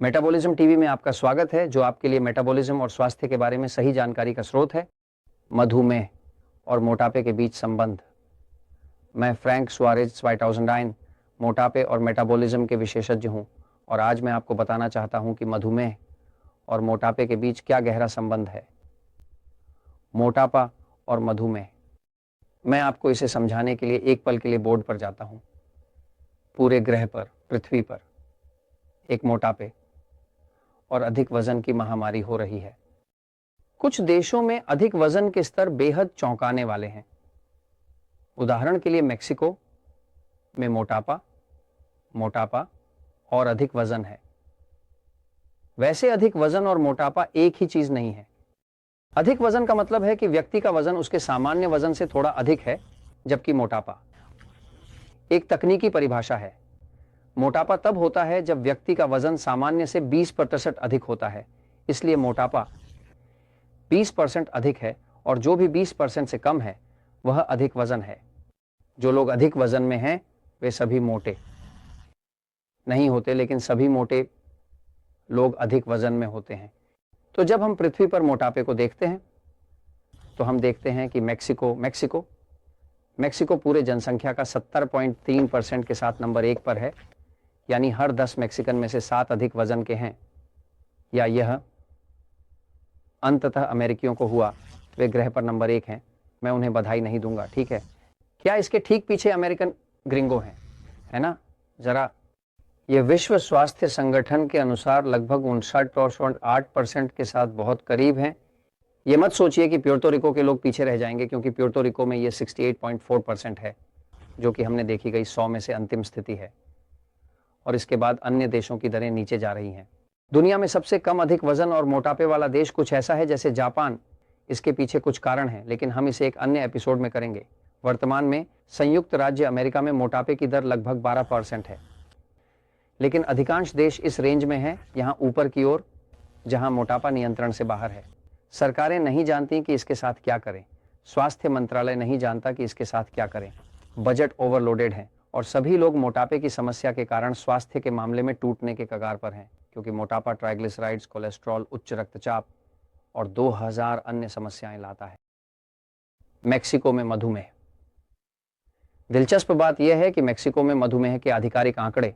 Metabolism TV में आपका स्वागत है, जो आपके लिए मेटाबॉलिज्म और स्वास्थ्य के बारे में सही जानकारी का स्रोत है। मधुमेह और मोटापे के बीच संबंध। मैं फ्रैंक सुआरेज स्वाइटाउजेंडाइन मोटापे और मेटाबॉलिज्म के विशेषज्ञ हूं और आज मैं आपको बताना चाहता हूं कि मधुमेह और मोटापे के बीच क्या गहरा संबंध है। मोटापा और मधुमेह, मैं आपको इसे समझाने के लिए एक पल के लिए बोर्ड पर जाता हूं। पूरे ग्रह पर, पृथ्वी पर एक मोटापे और अधिक वजन की महामारी हो रही है। कुछ देशों में अधिक वजन के स्तर बेहद चौंकाने वाले हैं। उदाहरण के लिए मेक्सिको में मोटापा और अधिक वजन है। वैसे अधिक वजन और मोटापा एक ही चीज नहीं है। अधिक वजन का मतलब है कि व्यक्ति का वजन उसके सामान्य वजन से थोड़ा अधिक है, जबकि मोटापा एक तकनीकी परिभाषा है। मोटापा तब होता है जब व्यक्ति का वजन सामान्य से 20% अधिक होता है, इसलिए मोटापा 20% अधिक है और जो भी 20% से कम है वह अधिक वजन है। जो लोग अधिक वजन में हैं वे सभी मोटे नहीं होते, लेकिन सभी मोटे लोग अधिक वजन में होते हैं। तो जब हम पृथ्वी पर मोटापे को देखते हैं तो हम देखते हैं कि मेक्सिको पूरे जनसंख्या का 70.3% के साथ नंबर 1 पर है, यानी हर 10 मैक्सिकन में से 7 अधिक वजन के हैं। या यह अंततः अमेरिकियों को हुआ, वे ग्रह पर नंबर 1 हैं। मैं उन्हें बधाई नहीं दूंगा, ठीक है। क्या इसके ठीक पीछे अमेरिकन ग्रिंगो हैं, है ना? जरा, यह विश्व स्वास्थ्य संगठन के अनुसार लगभग 59.8% के साथ बहुत करीब हैं। ये मत सोचिए कि प्यूर्तो रिको के लोग पीछे रह जाएंगे, क्योंकि प्यूर्तो रिको में ये 68.4% है, जो कि हमने देखी गई 100 में से अंतिम स्थिति है। और इसके बाद अन्य देशों की दरें नीचे जा रही हैं। दुनिया में सबसे कम अधिक वजन और मोटापे वाला देश कुछ ऐसा है जैसे जापान। इसके पीछे कुछ कारण हैं, लेकिन हम इसे एक अन्य एपिसोड में करेंगे। वर्तमान में संयुक्त राज्य अमेरिका में मोटापे की दर लगभग 12% है, लेकिन अधिकांश देश इस रेंज में हैं, यहाँ ऊपर की ओर, जहाँ मोटापा नियंत्रण से बाहर है। सरकारें नहीं जानती कि इसके साथ क्या करें। स्वास्थ्य मंत्रालय नहीं जानता कि इसके साथ क्या करें। बजट ओवरलोडेड है और सभी लोग मोटापे की समस्या के कारण स्वास्थ्य के मामले में टूटने के कगार पर हैं, क्योंकि मोटापा ट्राइग्लिसराइड्स, कोलेस्ट्रॉल, उच्च रक्तचाप और 2000 अन्य समस्याएं लाता है। मेक्सिको में मधुमेह। दिलचस्प बात यह है कि मेक्सिको में मधुमेह के आधिकारिक आंकड़े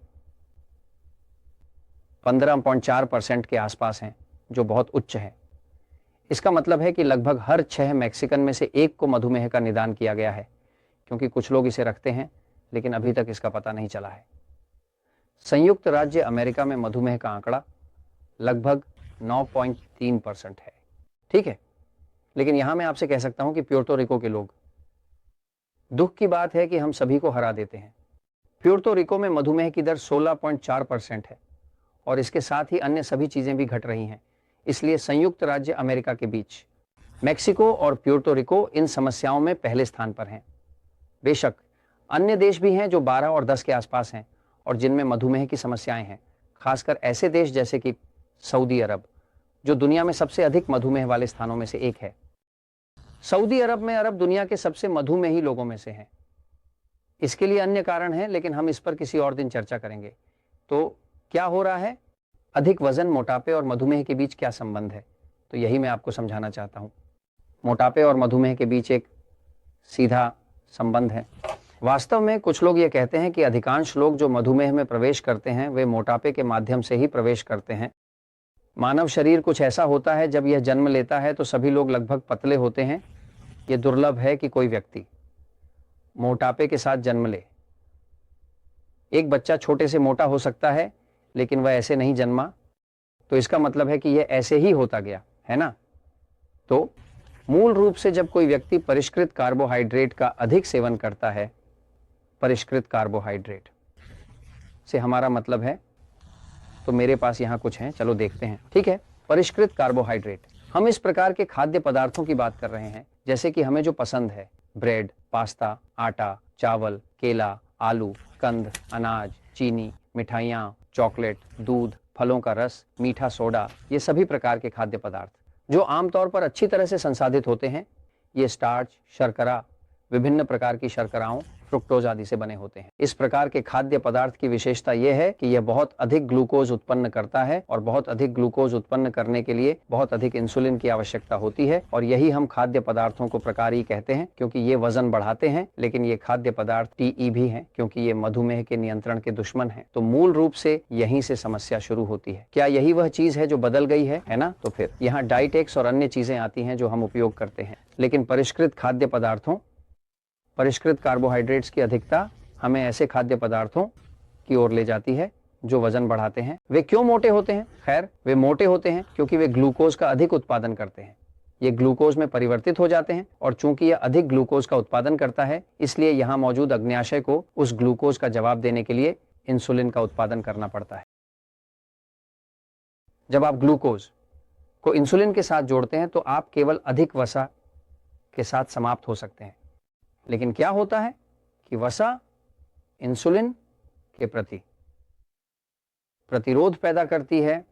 15.4% के आसपास हैं, जो बहुत उच्च है। इसका मतलब है कि लगभग हर 6 मैक्सिकन में से 1 को मधुमेह का निदान किया गया है, क्योंकि कुछ लोग इसे रखते हैं लेकिन अभी तक इसका पता नहीं चला है। संयुक्त राज्य अमेरिका में मधुमेह का आंकड़ा लगभग 9.3% है, ठीक है। लेकिन यहां मैं आपसे कह सकता हूं कि प्यूर्तो रिको के लोग, दुख की बात है कि हम सभी को हरा देते हैं। प्यूर्तो रिको में मधुमेह की दर 16.4% है और इसके साथ ही अन्य सभी चीजें भी घट रही हैं। इसलिए संयुक्त राज्य अमेरिका के बीच मेक्सिको और प्यूर्तो रिको इन समस्याओं में पहले स्थान पर हैं। बेशक अन्य देश भी हैं जो 12 और 10 के आसपास हैं और जिनमें मधुमेह की समस्याएं हैं, खासकर ऐसे देश जैसे कि सऊदी अरब, जो दुनिया में सबसे अधिक मधुमेह वाले स्थानों में से एक है। सऊदी अरब में अरब दुनिया के सबसे मधुमेही लोगों में से हैं। इसके लिए अन्य कारण हैं, लेकिन हम इस पर किसी और दिन चर्चा करेंगे। तो क्या हो रहा है? अधिक वजन, मोटापे और मधुमेह के बीच क्या संबंध है? तो यही मैं आपको समझाना चाहता हूं। मोटापे और मधुमेह के बीच एक सीधा संबंध है। वास्तव में कुछ लोग ये कहते हैं कि अधिकांश लोग जो मधुमेह में प्रवेश करते हैं वे मोटापे के माध्यम से ही प्रवेश करते हैं। मानव शरीर कुछ ऐसा होता है, जब यह जन्म लेता है तो सभी लोग लगभग पतले होते हैं। यह दुर्लभ है कि कोई व्यक्ति मोटापे के साथ जन्म ले। एक बच्चा छोटे से मोटा हो सकता है, लेकिन वह ऐसे नहीं जन्मा, तो इसका मतलब है कि यह ऐसे ही होता गया, है ना? तो मूल रूप से जब कोई व्यक्ति परिष्कृत कार्बोहाइड्रेट का अधिक सेवन करता है, परिष्कृत कार्बोहाइड्रेट से हमारा मतलब है, तो मेरे पास यहां कुछ है, चलो देखते हैं, ठीक है। परिष्कृत कार्बोहाइड्रेट, हम इस प्रकार के खाद्य पदार्थों की बात कर रहे हैं जैसे कि हमें जो पसंद है, ब्रेड, पास्ता, आटा, चावल, केला, आलू, कंद, अनाज, चीनी, मिठाइयाँ, चॉकलेट, दूध, फलों का रस, मीठा सोडा, ये सभी प्रकार के खाद्य पदार्थ जो आमतौर पर अच्छी तरह से संसाधित होते हैं। ये स्टार्च, शर्करा, विभिन्न प्रकार की शर्कराओं, फ्रुक्टोज आदि से बने होते हैं। इस प्रकार के खाद्य पदार्थ की विशेषता यह है कि यह बहुत अधिक ग्लूकोज उत्पन्न करता है और बहुत अधिक ग्लूकोज उत्पन्न करने के लिए बहुत अधिक इंसुलिन की आवश्यकता होती है, और यही हम खाद्य पदार्थों को प्रकारी कहते हैं, क्योंकि ये वजन बढ़ाते हैं, लेकिन ये खाद्य पदार्थ टीई भी हैं, क्योंकि ये मधुमेह के नियंत्रण के दुश्मन हैं। तो मूल रूप से यहीं से समस्या शुरू होती है। क्या यही वह चीज है जो बदल गई है ना? तो फिर यहाँ डाइटेक्स और अन्य चीजें आती हैं जो हम उपयोग करते हैं, लेकिन परिष्कृत खाद्य पदार्थों, परिष्कृत कार्बोहाइड्रेट्स की अधिकता हमें ऐसे खाद्य पदार्थों की ओर ले जाती है जो वजन बढ़ाते हैं। वे क्यों मोटे होते हैं? खैर, वे मोटे होते हैं क्योंकि वे ग्लूकोज का अधिक उत्पादन करते हैं। ये ग्लूकोज में परिवर्तित हो जाते हैं, और चूंकि यह अधिक ग्लूकोज का उत्पादन करता है, इसलिए यहाँ मौजूद अग्न्याशय को उस ग्लूकोज का जवाब देने के लिए इंसुलिन का उत्पादन करना पड़ता है। जब आप ग्लूकोज को इंसुलिन के साथ जोड़ते हैं तो आप केवल अधिक वसा के साथ समाप्त हो सकते हैं। लेकिन क्या होता है कि वसा इंसुलिन के प्रति प्रतिरोध पैदा करती है।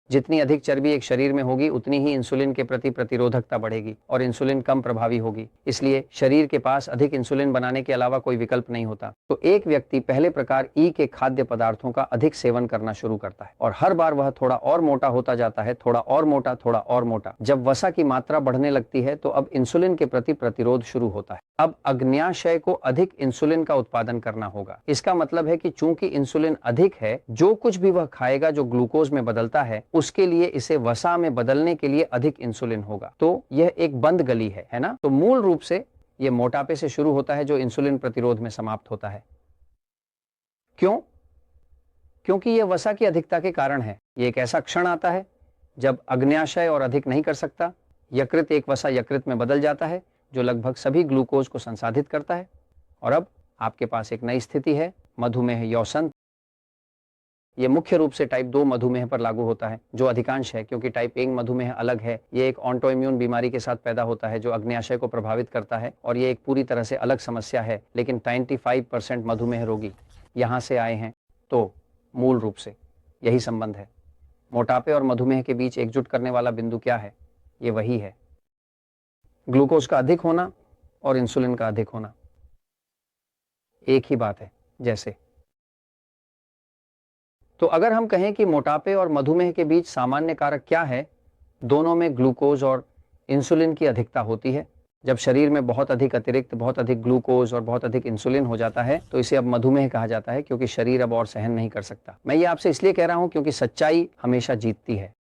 जितनी अधिक चर्बी एक शरीर में होगी, उतनी ही इंसुलिन के प्रति प्रतिरोधकता बढ़ेगी और इंसुलिन कम प्रभावी होगी। इसलिए शरीर के पास अधिक इंसुलिन बनाने के अलावा कोई विकल्प नहीं होता। तो एक व्यक्ति पहले प्रकार ई के खाद्य पदार्थों का अधिक सेवन करना शुरू करता है, और हर बार वह थोड़ा और मोटा होता जाता है, थोड़ा और मोटा, थोड़ा और मोटा। जब वसा की मात्रा बढ़ने लगती है तो अब इंसुलिन के प्रति प्रतिरोध शुरू होता है। अब अग्न्याशय को अधिक इंसुलिन का उत्पादन करना होगा। इसका मतलब है कि चूंकि इंसुलिन अधिक है, जो कुछ भी वह खाएगा जो ग्लूकोज में बदलता है, उसके लिए इसे वसा में बदलने के लिए अधिक इंसुलिन होगा। तो यह एक बंद गली है ना? तो मूल रूप से यह मोटापे से शुरू होता है जो इंसुलिन प्रतिरोध में समाप्त होता है। क्यों? क्योंकि यह वसा की अधिकता के कारण है। यह एक ऐसा क्षण आता है जब अग्न्याशय और अधिक नहीं कर सकता, यकृत एक वसा यकृत में बदल जाता है जो लगभग सभी ग्लूकोज को संसाधित करता है, और अब आपके पास एक नई स्थिति है, मधुमेह यौसन। ये मुख्य रूप से टाइप 2 मधुमेह पर लागू होता है, जो अधिकांश है, क्योंकि टाइप 1 मधुमेह अलग है। ये एक ऑटोइम्यून बीमारी के साथ पैदा होता है जो अग्न्याशय को प्रभावित करता है, और ये एक पूरी तरह से अलग समस्या है। लेकिन 95% मधुमेह रोगी यहाँ से आए हैं। तो मूल रूप से यही संबंध है। मोटापे और मधुमेह के बीच एकजुट करने वाला बिंदु क्या है? ये वही है, ग्लूकोज का अधिक होना और इंसुलिन का अधिक होना एक ही बात है जैसे। तो अगर हम कहें कि मोटापे और मधुमेह के बीच सामान्य कारक क्या है, दोनों में ग्लूकोज और इंसुलिन की अधिकता होती है। जब शरीर में बहुत अधिक ग्लूकोज और बहुत अधिक इंसुलिन हो जाता है तो इसे अब मधुमेह कहा जाता है, क्योंकि शरीर अब और सहन नहीं कर सकता। मैं ये आपसे इसलिए कह रहा हूं क्योंकि सच्चाई हमेशा जीतती है।